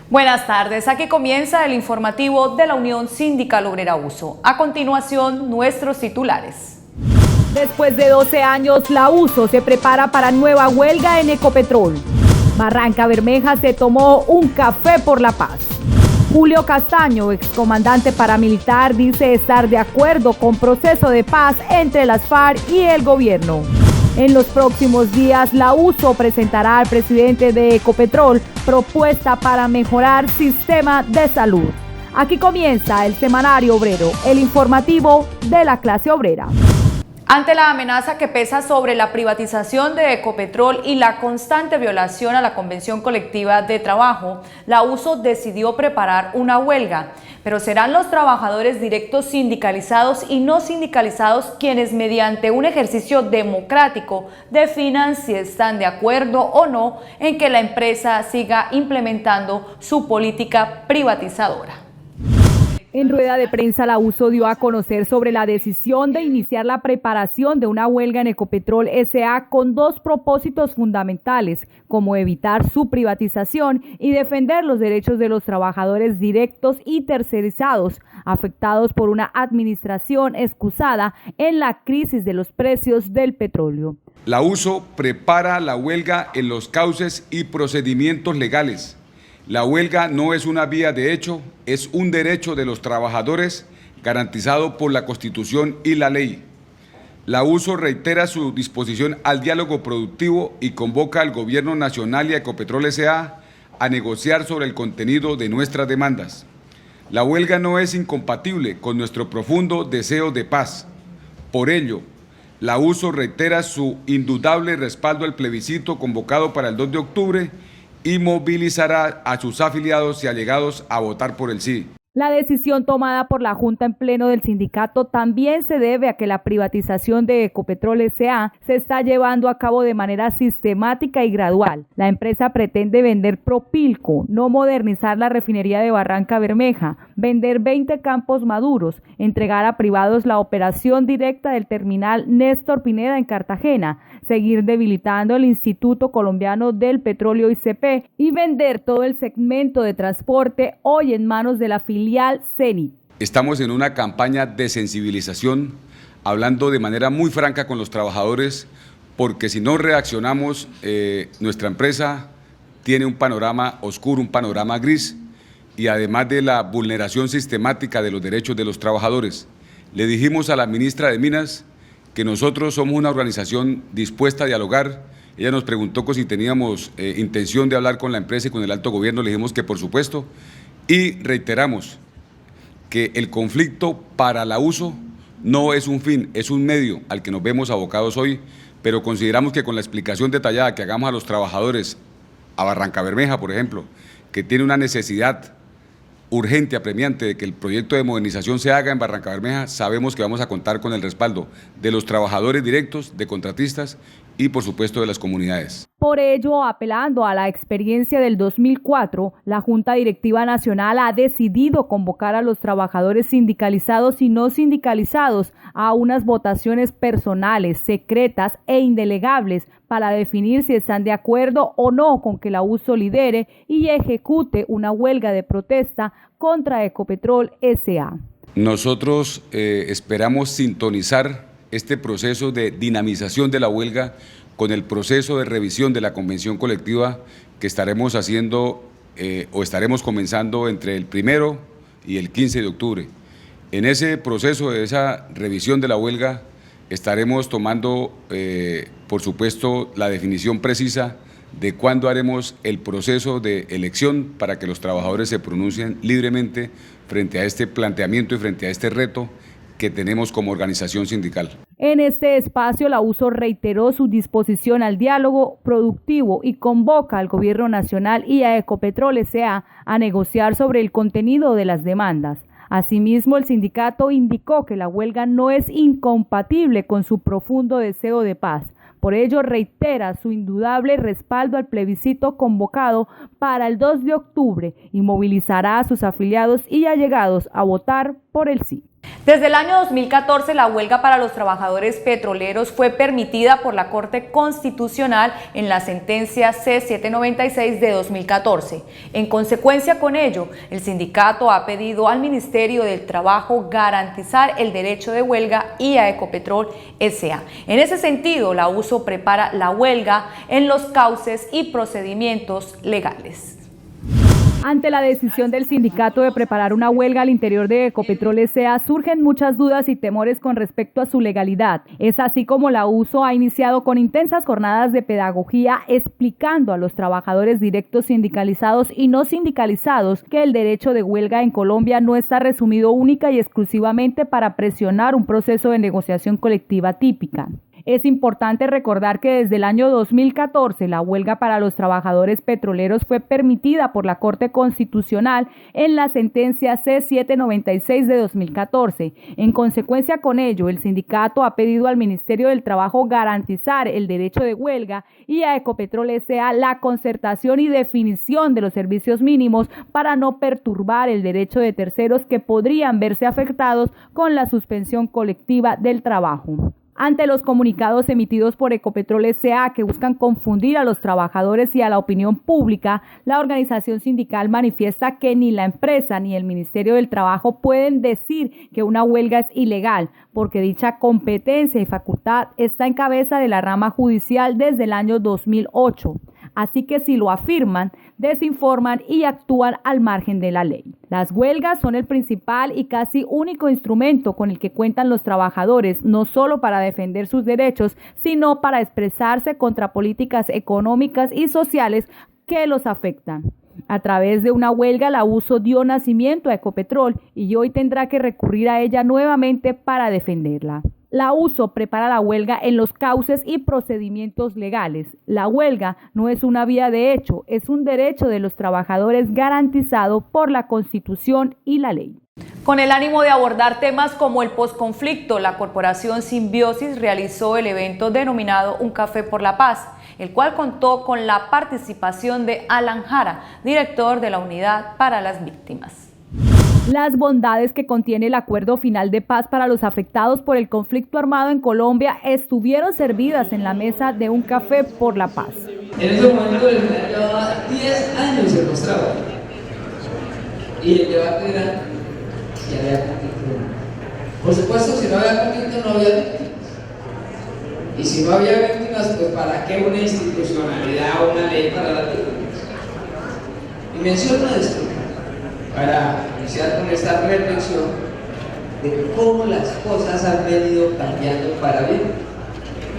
Buenas tardes, aquí comienza el informativo de la Unión Sindical Obrera USO. A continuación, nuestros titulares. Después de 12 años, la USO se prepara para nueva huelga en Ecopetrol. Barranca Bermeja se tomó un café por la paz. Julio Castaño, excomandante paramilitar, dice estar de acuerdo con proceso de paz entre las FARC y el gobierno. En los próximos días, la USO presentará al presidente de Ecopetrol propuesta para mejorar sistema de salud. Aquí comienza el Semanario Obrero, el informativo de la clase obrera. Ante la amenaza que pesa sobre la privatización de Ecopetrol y la constante violación a la Convención Colectiva de Trabajo, la USO decidió preparar una huelga, pero serán los trabajadores directos sindicalizados y no sindicalizados quienes mediante un ejercicio democrático definan si están de acuerdo o no en que la empresa siga implementando su política privatizadora. En rueda de prensa, la USO dio a conocer sobre la decisión de iniciar la preparación de una huelga en Ecopetrol S.A. con dos propósitos fundamentales, como evitar su privatización y defender los derechos de los trabajadores directos y tercerizados, afectados por una administración excusada en la crisis de los precios del petróleo. La USO prepara la huelga en los cauces y procedimientos legales. La huelga no es una vía de hecho, es un derecho de los trabajadores garantizado por la Constitución y la ley. La USO reitera su disposición al diálogo productivo y convoca al Gobierno Nacional y a Ecopetrol S.A. a negociar sobre el contenido de nuestras demandas. La huelga no es incompatible con nuestro profundo deseo de paz. Por ello, la USO reitera su indudable respaldo al plebiscito convocado para el 2 de octubre y movilizará a sus afiliados y allegados a votar por el sí. La decisión tomada por la Junta en pleno del sindicato también se debe a que la privatización de Ecopetrol S.A. se está llevando a cabo de manera sistemática y gradual. La empresa pretende vender Propilco, no modernizar la refinería de Barranca Bermeja, vender 20 campos maduros, entregar a privados la operación directa del terminal Néstor Pineda en Cartagena, seguir debilitando el Instituto Colombiano del Petróleo ICP y vender todo el segmento de transporte hoy en manos de la filial CENIT. Estamos en una campaña de sensibilización, hablando de manera muy franca con los trabajadores, porque si no reaccionamos, nuestra empresa tiene un panorama oscuro, un panorama gris, y además de la vulneración sistemática de los derechos de los trabajadores. Le dijimos a la ministra de Minas que nosotros somos una organización dispuesta a dialogar. Ella nos preguntó que si teníamos intención de hablar con la empresa y con el alto gobierno, le dijimos que por supuesto, y reiteramos que el conflicto para la USO no es un fin, es un medio al que nos vemos abocados hoy, pero consideramos que con la explicación detallada que hagamos a los trabajadores, a Barranca Bermeja, por ejemplo, que tiene una necesidad urgente, apremiante de que el proyecto de modernización se haga en Barranca Bermeja, sabemos que vamos a contar con el respaldo de los trabajadores directos, de contratistas y por supuesto de las comunidades. Por ello, apelando a la experiencia del 2004, la Junta Directiva Nacional ha decidido convocar a los trabajadores sindicalizados y no sindicalizados a unas votaciones personales, secretas e indelegables para definir si están de acuerdo o no con que la USO lidere y ejecute una huelga de protesta contra Ecopetrol S.A. Nosotros esperamos sintonizar este proceso de dinamización de la huelga con el proceso de revisión de la Convención Colectiva que estaremos haciendo o estaremos comenzando entre el 1 y el 15 de octubre. En ese proceso de esa revisión de la huelga estaremos tomando, por supuesto, la definición precisa de cuándo haremos el proceso de elección para que los trabajadores se pronuncien libremente frente a este planteamiento y frente a este reto que tenemos como organización sindical. En este espacio, la USO reiteró su disposición al diálogo productivo y convoca al Gobierno Nacional y a Ecopetrol S.A. a negociar sobre el contenido de las demandas. Asimismo, el sindicato indicó que la huelga no es incompatible con su profundo deseo de paz. Por ello, reitera su indudable respaldo al plebiscito convocado para el 2 de octubre y movilizará a sus afiliados y allegados a votar por el sí. Desde el año 2014, la huelga para los trabajadores petroleros fue permitida por la Corte Constitucional en la sentencia C-796 de 2014. En consecuencia con ello, el sindicato ha pedido al Ministerio del Trabajo garantizar el derecho de huelga y a Ecopetrol S.A. En ese sentido, la USO prepara la huelga en los cauces y procedimientos legales. Ante la decisión del sindicato de preparar una huelga al interior de Ecopetrol S.A., surgen muchas dudas y temores con respecto a su legalidad. Es así como la USO ha iniciado con intensas jornadas de pedagogía explicando a los trabajadores directos sindicalizados y no sindicalizados que el derecho de huelga en Colombia no está resumido única y exclusivamente para presionar un proceso de negociación colectiva típica. Es importante recordar que desde el año 2014 la huelga para los trabajadores petroleros fue permitida por la Corte Constitucional en la sentencia C-796 de 2014. En consecuencia con ello, el sindicato ha pedido al Ministerio del Trabajo garantizar el derecho de huelga y a Ecopetrol S.A. la concertación y definición de los servicios mínimos para no perturbar el derecho de terceros que podrían verse afectados con la suspensión colectiva del trabajo. Ante los comunicados emitidos por Ecopetrol S.A. que buscan confundir a los trabajadores y a la opinión pública, la organización sindical manifiesta que ni la empresa ni el Ministerio del Trabajo pueden decir que una huelga es ilegal, porque dicha competencia y facultad está en cabeza de la rama judicial desde el año 2008. Así que si lo afirman, desinforman y actúan al margen de la ley. Las huelgas son el principal y casi único instrumento con el que cuentan los trabajadores, no solo para defender sus derechos, sino para expresarse contra políticas económicas y sociales que los afectan. A través de una huelga, la USO dio nacimiento a Ecopetrol y hoy tendrá que recurrir a ella nuevamente para defenderla. La USO prepara la huelga en los cauces y procedimientos legales. La huelga no es una vía de hecho, es un derecho de los trabajadores garantizado por la Constitución y la ley. Con el ánimo de abordar temas como el posconflicto, la Corporación Simbiosis realizó el evento denominado Un Café por la Paz, el cual contó con la participación de Alan Jara, director de la Unidad para las Víctimas. Las bondades que contiene el acuerdo final de paz para los afectados por el conflicto armado en Colombia estuvieron servidas en la mesa de Un Café por la Paz. En ese momento el plan llevaba 10 años en los trabajos. Y el debate era si había conflicto. Por supuesto, si no había conflicto, no había víctimas. Y si no había víctimas, pues ¿para qué una institucionalidad o una ley para las víctimas? Y menciono esto para iniciar con esta reflexión de cómo las cosas han venido cambiando para bien.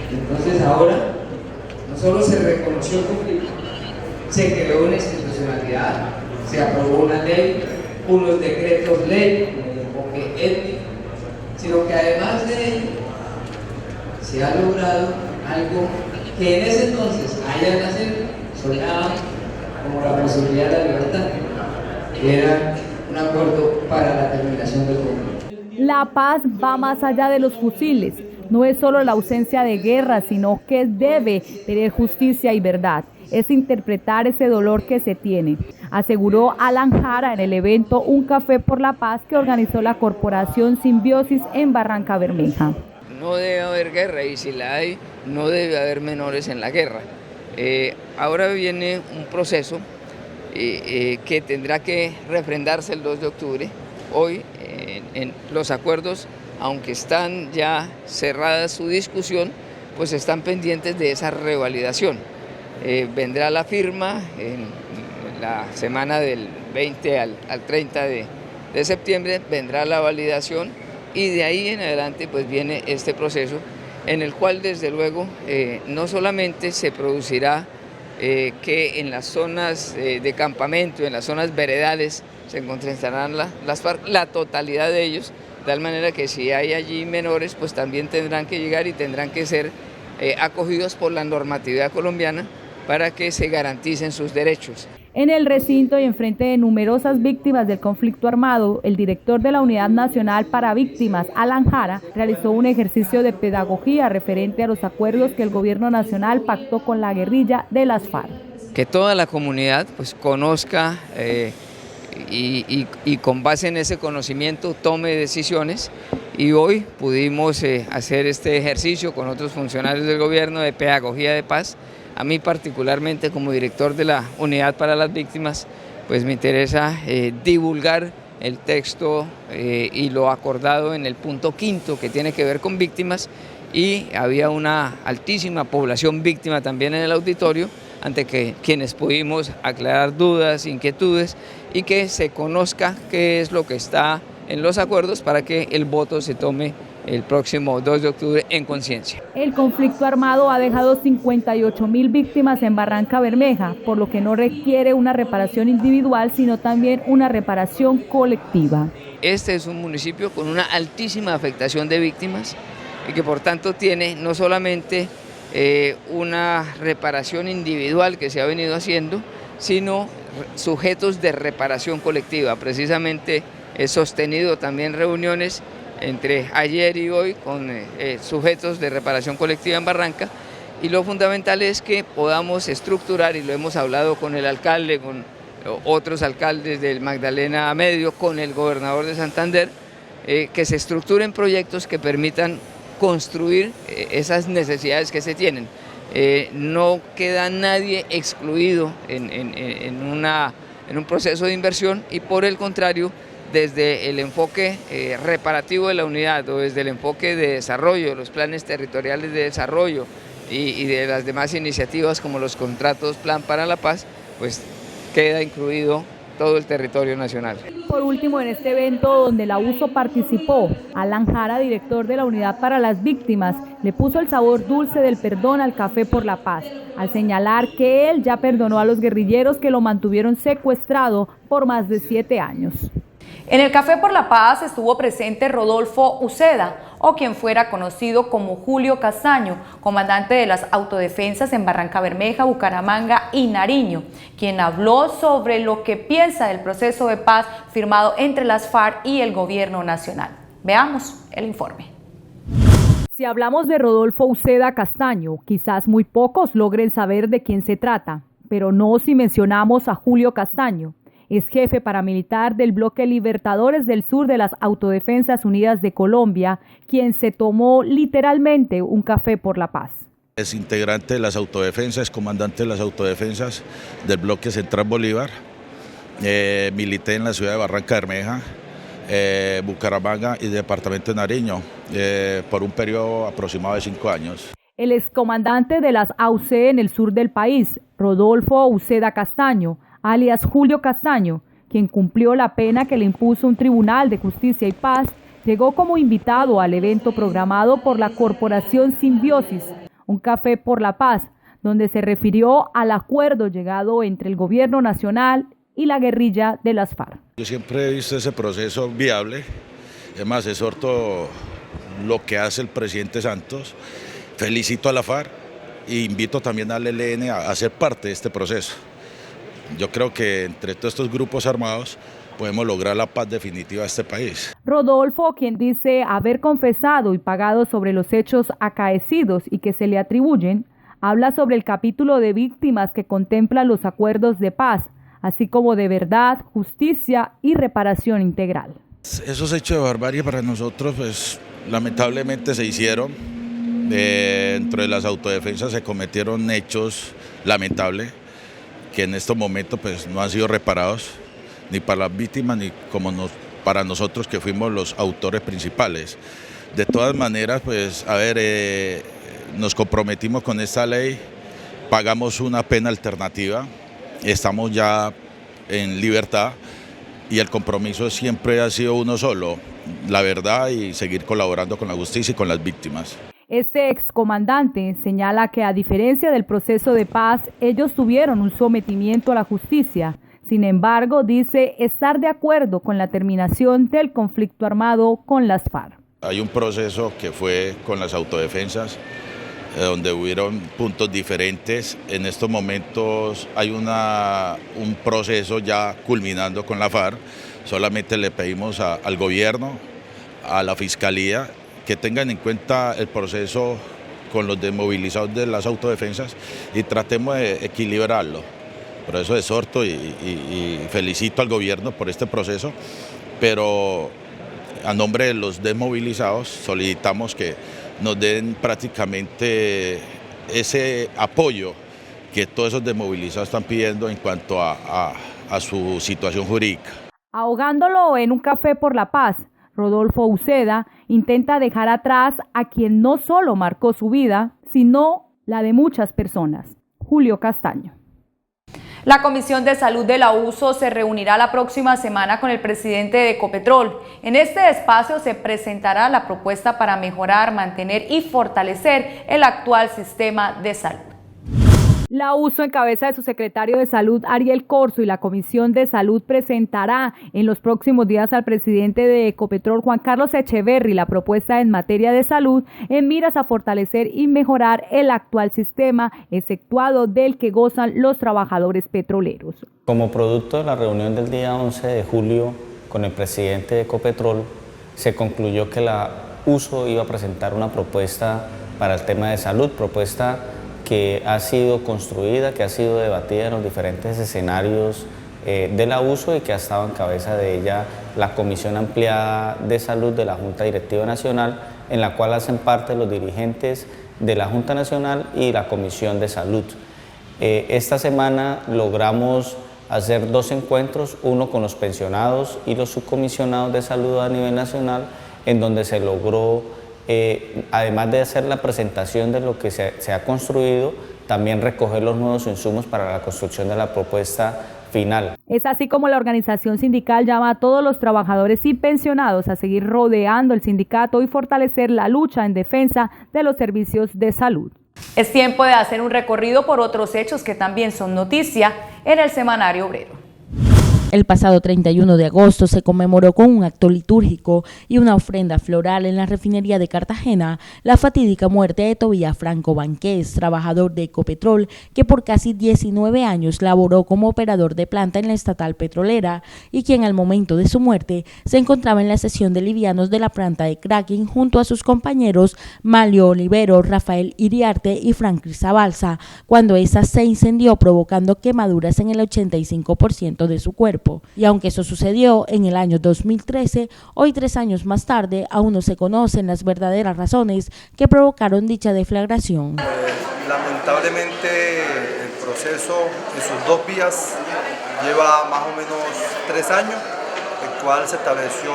Entonces ahora no solo se reconoció el conflicto, se creó una institucionalidad, se aprobó una ley, unos decretos ley, un enfoque étnico, sino que además de ello se ha logrado algo que en ese entonces, allá en la serie, sonaba como la posibilidad de la libertad, que era un acuerdo para la terminación del conflicto. La paz va más allá de los fusiles. No es solo la ausencia de guerra, sino que debe tener justicia y verdad. Es interpretar ese dolor que se tiene, aseguró Alan Jara en el evento Un Café por la Paz que organizó la Corporación Simbiosis en Barranca Bermeja. No debe haber guerra y si la hay, no debe haber menores en la guerra. Ahora viene un proceso que tendrá que refrendarse el 2 de octubre. Hoy en los acuerdos, aunque están ya cerradas su discusión, pues están pendientes de esa revalidación. Vendrá la firma en la semana del 20 al 30 de septiembre, vendrá la validación y de ahí en adelante pues viene este proceso en el cual desde luego no solamente se producirá que en las zonas de campamento, en las zonas veredales, se encontrarán las FARC, la totalidad de ellos, de tal manera que si hay allí menores, pues también tendrán que llegar y tendrán que ser acogidos por la normatividad colombiana para que se garanticen sus derechos. En el recinto y enfrente de numerosas víctimas del conflicto armado, el director de la Unidad Nacional para Víctimas, Alan Jara, realizó un ejercicio de pedagogía referente a los acuerdos que el gobierno nacional pactó con la guerrilla de las FARC. Que toda la comunidad pues conozca y con base en ese conocimiento tome decisiones. Y hoy pudimos hacer este ejercicio con otros funcionarios del gobierno de pedagogía de paz. A mí particularmente como director de la Unidad para las Víctimas, pues me interesa divulgar el texto y lo acordado en el punto 5 que tiene que ver con víctimas, y había una altísima población víctima también en el auditorio, ante quienes pudimos aclarar dudas, inquietudes, y que se conozca qué es lo que está en los acuerdos para que el voto se tome el próximo 2 de octubre en conciencia. El conflicto armado ha dejado 58.000 víctimas en Barrancabermeja, por lo que no requiere una reparación individual, sino también una reparación colectiva. Este es un municipio con una altísima afectación de víctimas y que por tanto tiene no solamente una reparación individual que se ha venido haciendo, sino sujetos de reparación colectiva. Precisamente he sostenido también reuniones entre ayer y hoy con sujetos de reparación colectiva en Barranca, y lo fundamental es que podamos estructurar, y lo hemos hablado con el alcalde, con otros alcaldes del Magdalena Medio, con el gobernador de Santander, que se estructuren proyectos que permitan construir esas necesidades que se tienen. No queda nadie excluido en un proceso de inversión, y por el contrario, desde el enfoque reparativo de la unidad o desde el enfoque de desarrollo, de los planes territoriales de desarrollo y de las demás iniciativas como los contratos Plan para la Paz, pues queda incluido todo el territorio nacional. Por último, en este evento donde la USO participó, Alan Jara, director de la Unidad para las Víctimas, le puso el sabor dulce del perdón al Café por la Paz, al señalar que él ya perdonó a los guerrilleros que lo mantuvieron secuestrado por más de 7 años. En el Café por la Paz estuvo presente Rodolfo Uceda, o quien fuera conocido como Julio Castaño, comandante de las autodefensas en Barrancabermeja, Bucaramanga y Nariño, quien habló sobre lo que piensa del proceso de paz firmado entre las FARC y el gobierno nacional. Veamos el informe. Si hablamos de Rodolfo Uceda Castaño, quizás muy pocos logren saber de quién se trata, pero no si mencionamos a Julio Castaño. Es jefe paramilitar del bloque Libertadores del Sur de las Autodefensas Unidas de Colombia, quien se tomó literalmente un café por la paz. Es integrante de las autodefensas, comandante de las autodefensas del bloque Central Bolívar. Milité en la ciudad de Barrancabermeja, Bucaramanga y departamento de Nariño por un periodo aproximado de 5 años. El excomandante de las AUC en el sur del país, Rodolfo Uceda Castaño, alias Julio Castaño, quien cumplió la pena que le impuso un tribunal de justicia y paz, llegó como invitado al evento programado por la Corporación Simbiosis, un café por la paz, donde se refirió al acuerdo llegado entre el gobierno nacional y la guerrilla de las FARC. Yo siempre he visto ese proceso viable, además exhorto lo que hace el presidente Santos, felicito a la FARC e invito también al ELN a ser parte de este proceso. Yo creo que entre todos estos grupos armados podemos lograr la paz definitiva de este país. Rodolfo, quien dice haber confesado y pagado sobre los hechos acaecidos y que se le atribuyen, habla sobre el capítulo de víctimas que contempla los acuerdos de paz, así como de verdad, justicia y reparación integral. Esos hechos de barbarie para nosotros, pues lamentablemente se hicieron. Dentro de las autodefensas se cometieron hechos lamentables que en estos momentos pues no han sido reparados ni para las víctimas ni para nosotros que fuimos los autores principales. De todas maneras, pues nos comprometimos con esta ley, pagamos una pena alternativa, estamos ya en libertad y el compromiso siempre ha sido uno solo, la verdad y seguir colaborando con la justicia y con las víctimas. Este excomandante señala que a diferencia del proceso de paz, ellos tuvieron un sometimiento a la justicia. Sin embargo, dice estar de acuerdo con la terminación del conflicto armado con las FARC. Hay un proceso que fue con las autodefensas, donde hubieron puntos diferentes. En estos momentos hay un proceso ya culminando con la FARC. Solamente le pedimos al gobierno, a la fiscalía, que tengan en cuenta el proceso con los desmovilizados de las autodefensas y tratemos de equilibrarlo. Proceso de exhorto y felicito al gobierno por este proceso, pero a nombre de los desmovilizados solicitamos que nos den prácticamente ese apoyo que todos esos desmovilizados están pidiendo en cuanto a su situación jurídica. Ahogándolo en un café por la paz, Rodolfo Uceda intenta dejar atrás a quien no solo marcó su vida, sino la de muchas personas. Julio Castaño. La Comisión de Salud de la USO se reunirá la próxima semana con el presidente de Ecopetrol. En este espacio se presentará la propuesta para mejorar, mantener y fortalecer el actual sistema de salud. La USO, en cabeza de su secretario de Salud, Ariel Corzo, y la Comisión de Salud presentará en los próximos días al presidente de Ecopetrol, Juan Carlos Echeverry, la propuesta en materia de salud en miras a fortalecer y mejorar el actual sistema, exceptuado del que gozan los trabajadores petroleros. Como producto de la reunión del día 11 de julio con el presidente de Ecopetrol, se concluyó que la USO iba a presentar una propuesta para el tema de salud, propuesta que ha sido construida, que ha sido debatida en los diferentes escenarios de la USO y que ha estado en cabeza de ella la Comisión Ampliada de Salud de la Junta Directiva Nacional, en la cual hacen parte los dirigentes de la Junta Nacional y la Comisión de Salud. Esta semana logramos hacer 2 encuentros, uno con los pensionados y los subcomisionados de salud a nivel nacional, en donde se logró además de hacer la presentación de lo que se ha construido, también recoger los nuevos insumos para la construcción de la propuesta final. Es así como la organización sindical llama a todos los trabajadores y pensionados a seguir rodeando el sindicato y fortalecer la lucha en defensa de los servicios de salud. Es tiempo de hacer un recorrido por otros hechos que también son noticia en el Semanario Obrero. El pasado 31 de agosto se conmemoró con un acto litúrgico y una ofrenda floral en la refinería de Cartagena la fatídica muerte de Tobías Franco Banqués, trabajador de Ecopetrol, que por casi 19 años laboró como operador de planta en la estatal petrolera y quien al momento de su muerte se encontraba en la sesión de livianos de la planta de cracking junto a sus compañeros Malio Olivero, Rafael Iriarte y Franklin Zabalza, cuando esa se incendió provocando quemaduras en el 85% de su cuerpo. Y aunque eso sucedió en el año 2013, hoy 3 años más tarde aún no se conocen las verdaderas razones que provocaron dicha deflagración. Lamentablemente el proceso en sus 2 vías lleva más o menos 3 años, el cual se estableció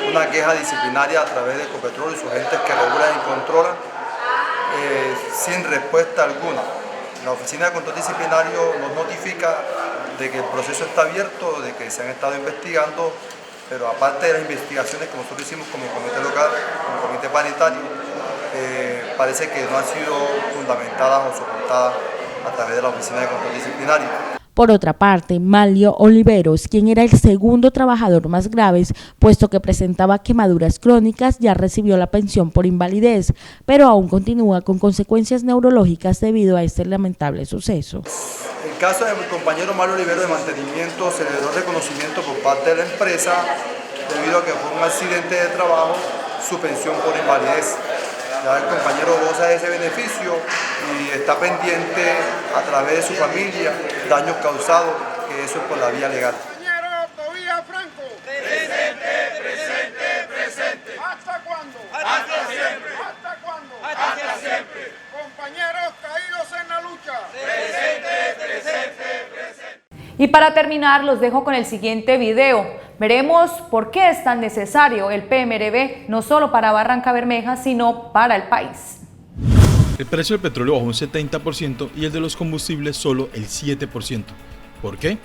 una queja disciplinaria a través de Ecopetrol y sus agentes que regulan y controlan sin respuesta alguna. La Oficina de Control Disciplinario nos notifica de que el proceso está abierto, de que se han estado investigando, pero aparte de las investigaciones que nosotros hicimos como comité local, como comité paritario, parece que no han sido fundamentadas o soportadas a través de la Oficina de Control Disciplinario. Por otra parte, Malio Oliveros, quien era el segundo trabajador más grave, puesto que presentaba quemaduras crónicas, ya recibió la pensión por invalidez, pero aún continúa con consecuencias neurológicas debido a este lamentable suceso. En el caso de mi compañero Malio Olivero de mantenimiento, se le dio reconocimiento por parte de la empresa, debido a que fue un accidente de trabajo, su pensión por invalidez. Ya el compañero goza de ese beneficio y está pendiente a través de su familia daños causados, que eso es por la vía legal. Compañero Tobías Franco. Presente, presente, presente. ¿Hasta cuándo? Hasta siempre. ¿Hasta cuándo? Hasta siempre. Compañeros caídos en la lucha. Presente, presente, presente. Y para terminar, los dejo con el siguiente video. Veremos por qué es tan necesario el PMRB, no solo para Barranca Bermeja, sino para el país. El precio del petróleo bajó un 70% y el de los combustibles solo el 7%. ¿Por qué?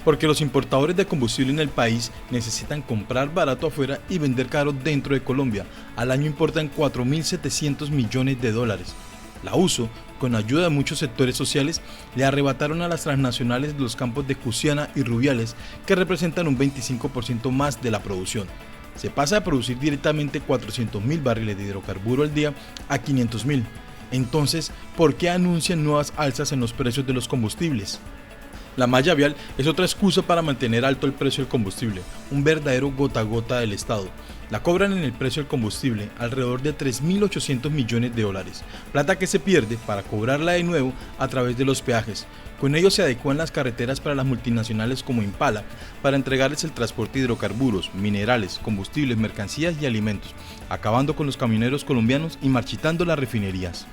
Porque los importadores de combustible en el país necesitan comprar barato afuera y vender caro dentro de Colombia. Al año importan 4.700 millones de dólares. La USO, con ayuda de muchos sectores sociales, le arrebataron a las transnacionales los campos de Cusiana y Rubiales, que representan un 25% más de la producción. Se pasa a producir directamente 400.000 barriles de hidrocarburo al día a 500.000. Entonces, ¿por qué anuncian nuevas alzas en los precios de los combustibles? La malla vial es otra excusa para mantener alto el precio del combustible, un verdadero gota a gota del Estado. La cobran en el precio del combustible alrededor de 3.800 millones de dólares, plata que se pierde para cobrarla de nuevo a través de los peajes. Con ello se adecúan las carreteras para las multinacionales como Impala, para entregarles el transporte de hidrocarburos, minerales, combustibles, mercancías y alimentos, acabando con los camioneros colombianos y marchitando las refinerías.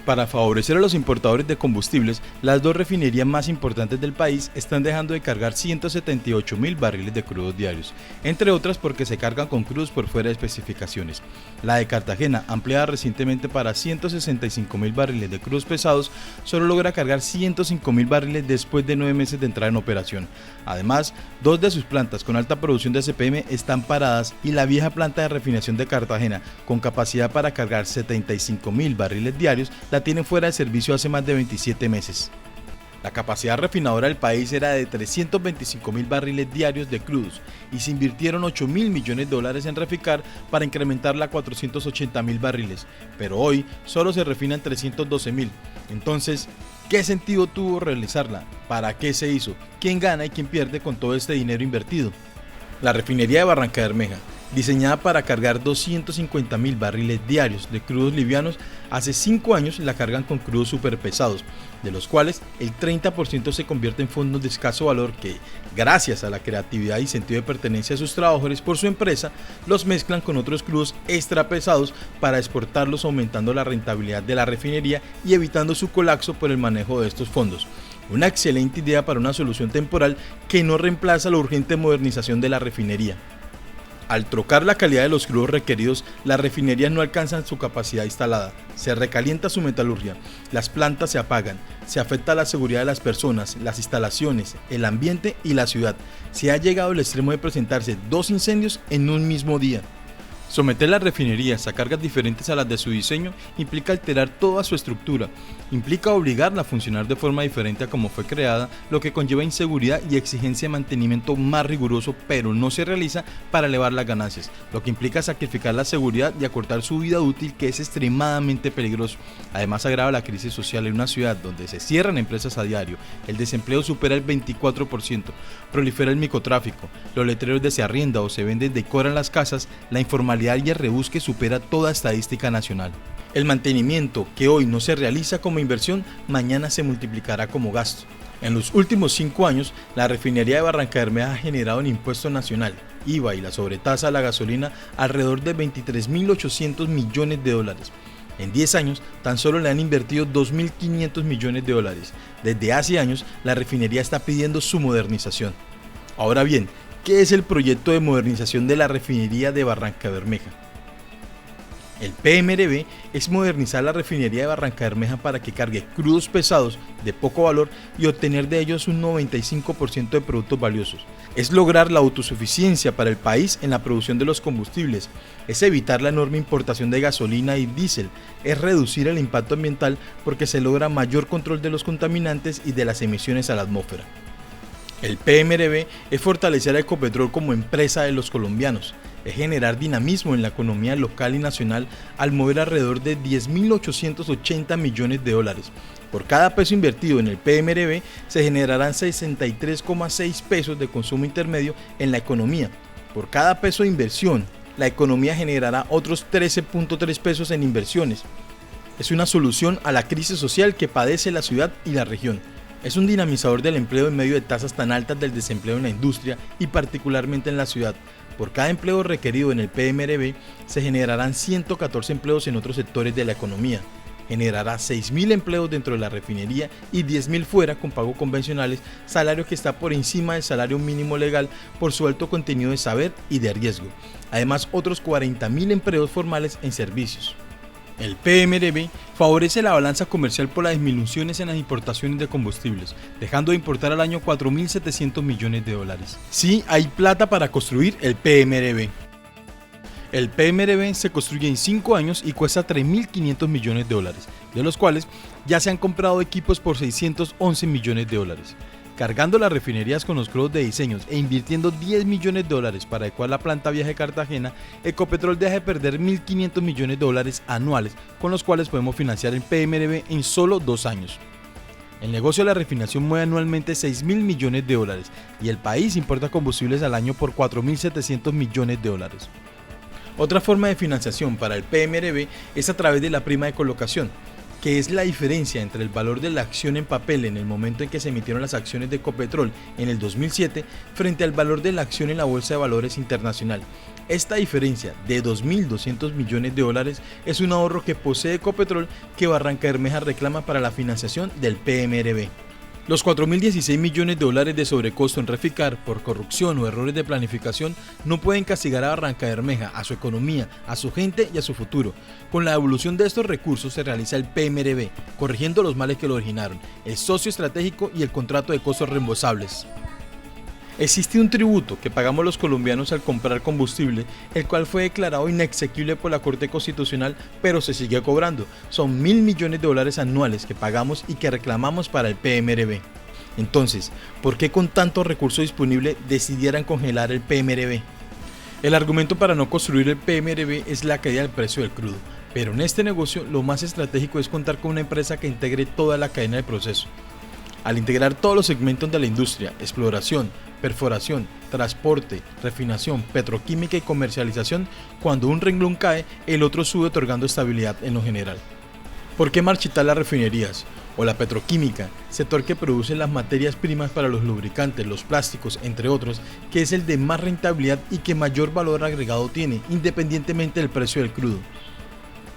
Para favorecer a los importadores de combustibles, las dos refinerías más importantes del país están dejando de cargar 178.000 barriles de crudos diarios, entre otras porque se cargan con crudos por fuera de especificaciones. La de Cartagena, ampliada recientemente para 165.000 barriles de crudos pesados, solo logra cargar 105.000 barriles después de 9 meses de entrada en operación. Además, 2 de sus plantas con alta producción de CPM están paradas y la vieja planta de refinación de Cartagena, con capacidad para cargar 75.000 barriles diarios, la tienen fuera de servicio hace más de 27 meses. La capacidad refinadora del país era de 325.000 barriles diarios de crudos y se invirtieron 8.000 millones de dólares en Reficar para incrementarla a 480.000 barriles, pero hoy solo se refinan 312.000. Entonces, ¿qué sentido tuvo realizarla? ¿Para qué se hizo? ¿Quién gana y quién pierde con todo este dinero invertido? La refinería de Barrancabermeja, diseñada para cargar 250.000 barriles diarios de crudos livianos, hace 5 años la cargan con crudos superpesados, de los cuales el 30% se convierte en fondos de escaso valor que, gracias a la creatividad y sentido de pertenencia de sus trabajadores por su empresa, los mezclan con otros crudos extra pesados para exportarlos, aumentando la rentabilidad de la refinería y evitando su colapso por el manejo de estos fondos. Una excelente idea para una solución temporal que no reemplaza la urgente modernización de la refinería. Al trocar la calidad de los crudos requeridos, las refinerías no alcanzan su capacidad instalada, se recalienta su metalurgia, las plantas se apagan, se afecta la seguridad de las personas, las instalaciones, el ambiente y la ciudad. Se ha llegado al extremo de presentarse 2 incendios en un mismo día. Someter las refinerías a cargas diferentes a las de su diseño implica alterar toda su estructura, implica obligarla a funcionar de forma diferente a como fue creada, lo que conlleva inseguridad y exigencia de mantenimiento más riguroso, pero no se realiza para elevar las ganancias, lo que implica sacrificar la seguridad y acortar su vida útil, que es extremadamente peligroso. Además, agrava la crisis social en una ciudad donde se cierran empresas a diario, el desempleo supera el 24%, prolifera el microtráfico, los letreros de se arrienda o se vende decoran las casas, la informalidad y el rebusque supera toda estadística nacional. El mantenimiento, que hoy no se realiza como inversión, mañana se multiplicará como gasto. En los últimos 5 años, la refinería de Barrancabermeja ha generado en impuesto nacional, IVA y la sobretasa a la gasolina alrededor de 23.800 millones de dólares. En 10 años, tan solo le han invertido 2.500 millones de dólares. Desde hace años, la refinería está pidiendo su modernización. Ahora bien, ¿qué es el proyecto de modernización de la refinería de Barrancabermeja? El PMRB es modernizar la refinería de Barrancabermeja para que cargue crudos pesados de poco valor y obtener de ellos un 95% de productos valiosos. Es lograr la autosuficiencia para el país en la producción de los combustibles, es evitar la enorme importación de gasolina y diésel, es reducir el impacto ambiental porque se logra mayor control de los contaminantes y de las emisiones a la atmósfera. El PMRB es fortalecer a Ecopetrol como empresa de los colombianos, es generar dinamismo en la economía local y nacional al mover alrededor de 10.880 millones de dólares. Por cada peso invertido en el PMRB se generarán 63,6 pesos de consumo intermedio en la economía. Por cada peso de inversión, la economía generará otros 13.3 pesos en inversiones. Es una solución a la crisis social que padece la ciudad y la región. Es un dinamizador del empleo en medio de tasas tan altas del desempleo en la industria y particularmente en la ciudad. Por cada empleo requerido en el PMRB se generarán 114 empleos en otros sectores de la economía. Generará 6.000 empleos dentro de la refinería y 10.000 fuera con pago convencionales, salario que está por encima del salario mínimo legal por su alto contenido de saber y de riesgo. Además, otros 40.000 empleos formales en servicios. El PMRB favorece la balanza comercial por las disminuciones en las importaciones de combustibles, dejando de importar al año 4.700 millones de dólares. Sí, hay plata para construir el PMRB. El PMRB se construye en 5 años y cuesta 3.500 millones de dólares, de los cuales ya se han comprado equipos por 611 millones de dólares. Cargando las refinerías con los crudos de diseños e invirtiendo 10 millones de dólares para adecuar la planta vieja de Cartagena, Ecopetrol deja de perder 1.500 millones de dólares anuales, con los cuales podemos financiar el PMRB en solo 2 años. El negocio de la refinación mueve anualmente 6.000 millones de dólares y el país importa combustibles al año por 4.700 millones de dólares. Otra forma de financiación para el PMRB es a través de la prima de colocación, que es la diferencia entre el valor de la acción en papel en el momento en que se emitieron las acciones de Ecopetrol en el 2007 frente al valor de la acción en la Bolsa de Valores Internacional. Esta diferencia de 2.200 millones de dólares es un ahorro que posee Ecopetrol que Barrancabermeja reclama para la financiación del PMRB. Los 4.016 millones de dólares de sobrecosto en Reficar por corrupción o errores de planificación no pueden castigar a Barrancabermeja, a su economía, a su gente y a su futuro. Con la devolución de estos recursos se realiza el PMRB, corrigiendo los males que lo originaron, el socio estratégico y el contrato de costos reembolsables. Existe un tributo que pagamos los colombianos al comprar combustible, el cual fue declarado inexequible por la Corte Constitucional, pero se sigue cobrando. Son 1.000 millones de dólares anuales que pagamos y que reclamamos para el PMRB. Entonces, ¿por qué con tanto recurso disponible decidieran congelar el PMRB? El argumento para no construir el PMRB es la caída del precio del crudo, pero en este negocio lo más estratégico es contar con una empresa que integre toda la cadena de proceso. Al integrar todos los segmentos de la industria, exploración, perforación, transporte, refinación, petroquímica y comercialización, cuando un renglón cae, el otro sube otorgando estabilidad en lo general. ¿Por qué marchitar las refinerías o la petroquímica, sector que produce las materias primas para los lubricantes, los plásticos, entre otros, que es el de más rentabilidad y que mayor valor agregado tiene, independientemente del precio del crudo?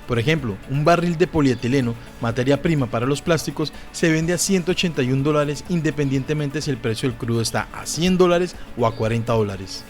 Por ejemplo, un barril de polietileno, materia prima para los plásticos, se vende a $181 independientemente si el precio del crudo está a $100 o a $40.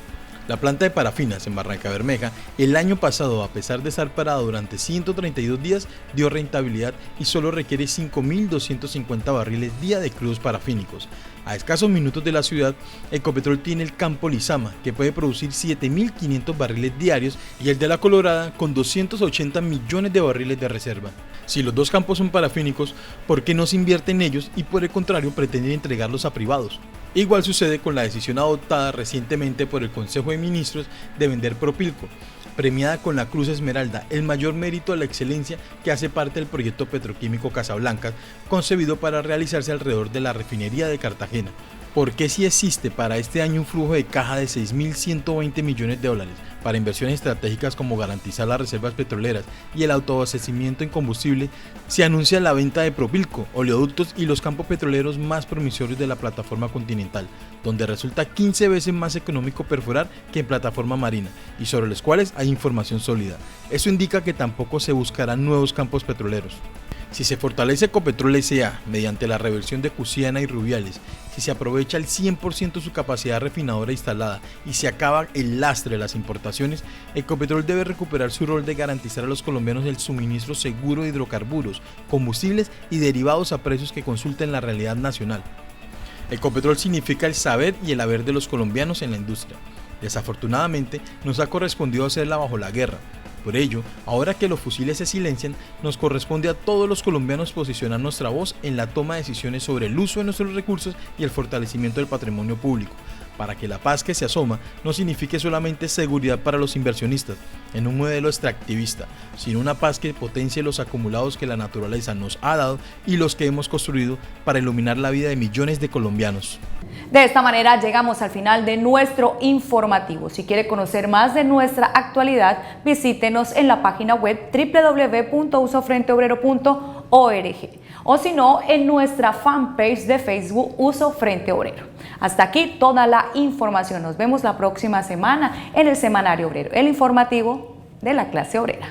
La planta de parafinas en Barrancabermeja el año pasado, a pesar de estar parada durante 132 días, dio rentabilidad y solo requiere 5.250 barriles día de crudos parafínicos. A escasos minutos de la ciudad, Ecopetrol tiene el campo Lizama, que puede producir 7.500 barriles diarios, y el de La Colorada, con 280 millones de barriles de reserva. Si los dos campos son parafínicos, ¿por qué no se invierte en ellos y por el contrario pretenden entregarlos a privados? Igual sucede con la decisión adoptada recientemente por el Consejo de Ministros de vender Propilco, premiada con la Cruz Esmeralda, el mayor mérito a la excelencia que hace parte del proyecto petroquímico Casablanca, concebido para realizarse alrededor de la refinería de Cartagena. ¿Por qué si existe para este año un flujo de caja de 6.120 millones de dólares para inversiones estratégicas como garantizar las reservas petroleras y el autoabastecimiento en combustible, se anuncia la venta de Propilco, oleoductos y los campos petroleros más promisorios de la plataforma continental, donde resulta 15 veces más económico perforar que en plataforma marina y sobre los cuales hay información sólida? Eso indica que tampoco se buscarán nuevos campos petroleros. Si se fortalece Ecopetrol S.A. mediante la reversión de Cusiana y Rubiales, si se aprovecha el 100% su capacidad refinadora instalada y se acaba el lastre de las importaciones, Ecopetrol debe recuperar su rol de garantizar a los colombianos el suministro seguro de hidrocarburos, combustibles y derivados a precios que consulten la realidad nacional. Ecopetrol significa el saber y el haber de los colombianos en la industria. Desafortunadamente, nos ha correspondido hacerla bajo la guerra. Por ello, ahora que los fusiles se silencian, nos corresponde a todos los colombianos posicionar nuestra voz en la toma de decisiones sobre el uso de nuestros recursos y el fortalecimiento del patrimonio público, para que la paz que se asoma no signifique solamente seguridad para los inversionistas en un modelo extractivista, sino una paz que potencie los acumulados que la naturaleza nos ha dado y los que hemos construido para iluminar la vida de millones de colombianos. De esta manera llegamos al final de nuestro informativo. Si quiere conocer más de nuestra actualidad, visítenos en la página web www.usofrenteobrero.org o si no, en nuestra fanpage de Facebook Uso Frente Obrero. Hasta aquí toda la información. Nos vemos la próxima semana en el Semanario Obrero, el informativo de la clase obrera.